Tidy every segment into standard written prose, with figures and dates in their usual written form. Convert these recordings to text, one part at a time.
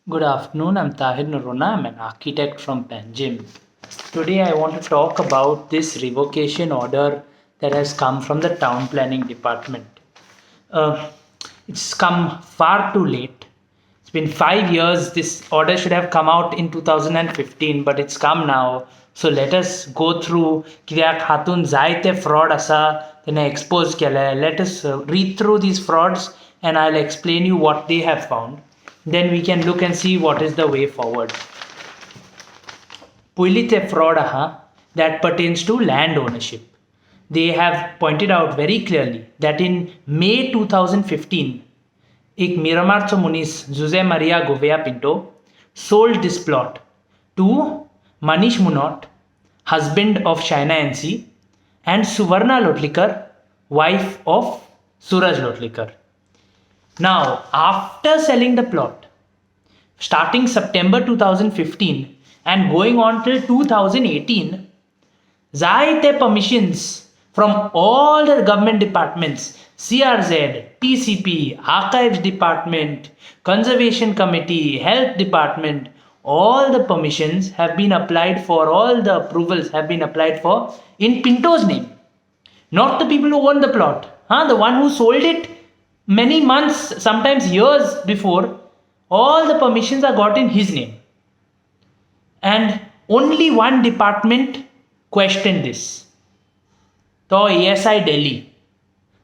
Good afternoon, I'm Tahir Nuruna. I'm an architect from Panjim. Today I want to talk about this revocation order that has come from the town planning department. Uh, it's come far too late. It's been 5 years. This order should have come out in 2015, but it's come now. So let us go through कित्याक हातून जायते fraud आसा तेणे expose केले. Let us read through these frauds and I'll explain you what they have found. Then we can look and see what is the way forward. Puyli te fraud that pertains to land ownership. They have pointed out very clearly that in May 2015, एक मिरामारचो मनीस Jose Maria Goveia Pinto sold this plot to Manish Munot, husband of Shaina NC, and Suvarna Lotlikar, wife of Suraj Lotlikar. Now, after selling the plot, starting September 2015 and going on till 2018, zaite permissions from all the government departments, CRZ, TCP, Archives Department, Conservation Committee, Health Department, all the permissions have been applied for, all the approvals have been applied for in Pinto's name. Not the people who own the plot. The one who sold it many months, sometimes years before, all the permissions are got in his name. And only one department questioned this. The ASI Delhi.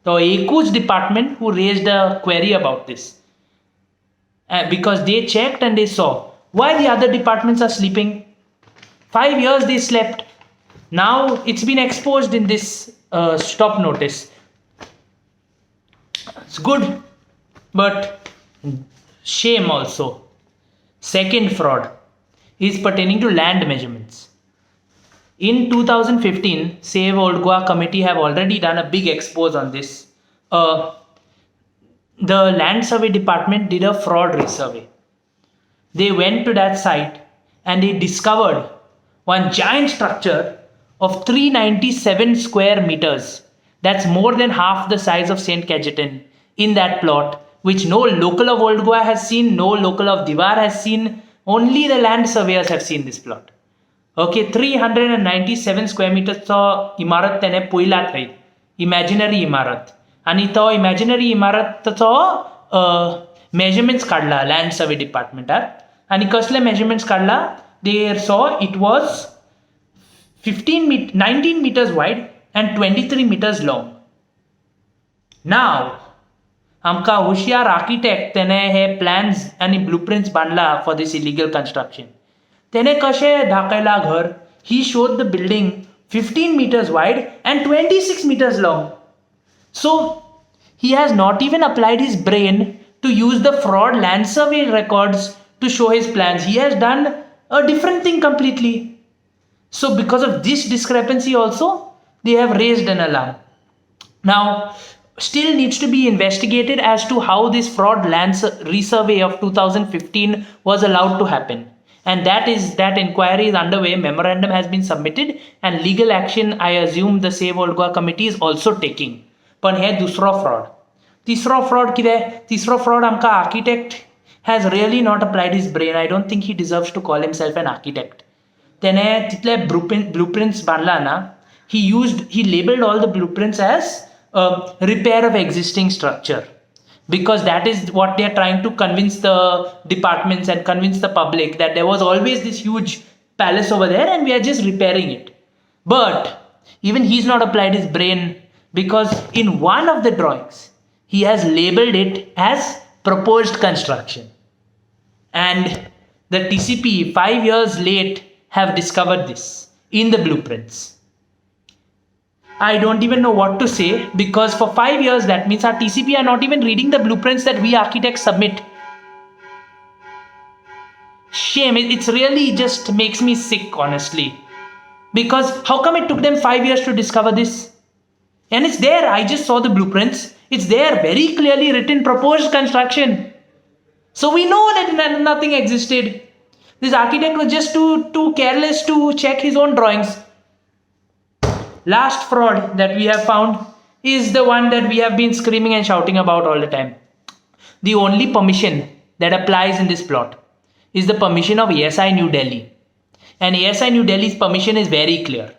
The Eku's department who raised a query about this. Because they checked and they saw why the other departments are sleeping. 5 years they slept. Now it's been exposed in this stop notice. It's good, but shame also. Second fraud is pertaining to land measurements. In 2015, Save Old Goa committee have already done a big expose on this. The land survey department did a fraud resurvey. They went to that site and they discovered one giant structure of 397 square meters. That's more than half the size of St. Cajetan in that plot, which no local of Old Goa has seen, no local of Diwar has seen, only the land surveyors have seen this plot. Okay, 397 square meters so imarat tene poilat hai, imaginary imarat. आणि तो imaginary इमारतचो measurements काढला land survey department आणि कसले measurements काढला. They saw it was 19 meters wide and 23 meters long. Now आमका हुशियार architect तेने हे plans आणि blueprints बांधला फॉर दिस इलिगल कन्स्ट्रक्शन. तेने कशें दाखयला घर. He showed the building 15 meters wide and 26 meters long. So he has not even applied his brain to use the fraud land survey records to show his plans. He has done a different thing completely. So because of this discrepancy also, they have raised an alarm. Now, still needs to be investigated as to how this fraud land resurvey of 2015 was allowed to happen. And that inquiry is underway. Memorandum has been submitted and legal action, I assume, the Save Old Goa committee is also taking. पण हे दुसरो fraud. तिसरो fraud कितें? तिसरो fraud आमकां architect has really not applied his brain. I don't think he deserves to call himself an architect. तेणे तितले blueprints बांधला ना. He labeled all the blueprints as repair of existing structure, because that is what they are trying to convince the departments and convince the public that there was always this huge palace over there and we are just repairing it. But even he's not applied his brain, because in one of the drawings he has labeled it as proposed construction, and the TCP 5 years late have discovered this in the blueprints. I don't even know what to say, because for 5 years that means our TCP are not even reading the blueprints that we architects submit. Shame. It's really just makes me sick, honestly. Because how come it took them 5 years to discover this? And it's there. I just saw the blueprints. It's there, very clearly written, proposed construction. So we know that nothing existed. This architect was just too careless to check his own drawings. Last fraud that we have found is the one that we have been screaming and shouting about all the time. The only permission that applies in this plot is the permission of ASI New Delhi. And ASI New Delhi's permission is very clear.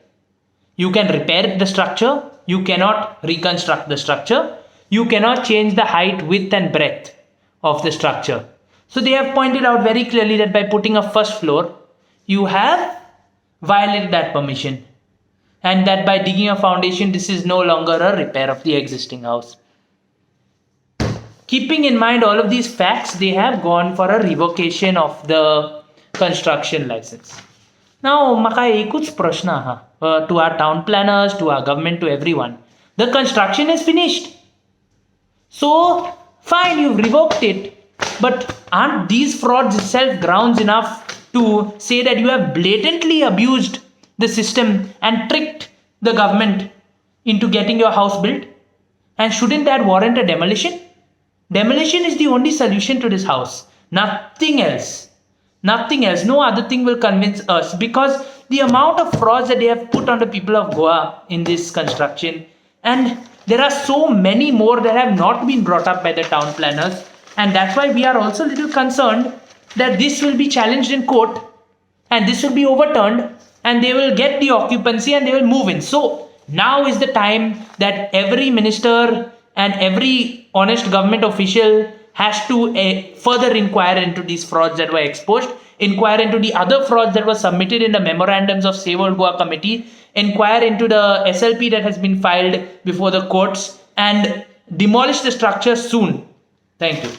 You can repair the structure, you cannot reconstruct the structure, you cannot change the height, width and breadth of the structure. So they have pointed out very clearly that by putting a first floor, you have violated that permission. And that by digging a foundation, this is no longer a repair of the existing house. Keeping in mind all of these facts, they have gone for a revocation of the construction license. Now, maka ekuch prashna ha to our town planners, to our government, to everyone. The construction is finished. So, fine, you've revoked it. But aren't these frauds itself grounds enough to say that you have blatantly abused the system and tricked the government into getting your house built? And shouldn't that warrant a demolition? Demolition is the only solution to this house. Nothing else. Nothing else. No other thing will convince us, because the amount of frauds that they have put on the people of Goa in this construction, and there are so many more that have not been brought up by the town planners, and that's why we are also a little concerned that this will be challenged in court and this will be overturned and they will get the occupancy and they will move in. So now is the time that every minister and every honest government official has to further inquire into these frauds that were exposed, inquire into the other frauds that were submitted in the memorandums of Save Old Goa Committee, inquire into the SLP that has been filed before the courts, and demolish the structure soon. Thank you.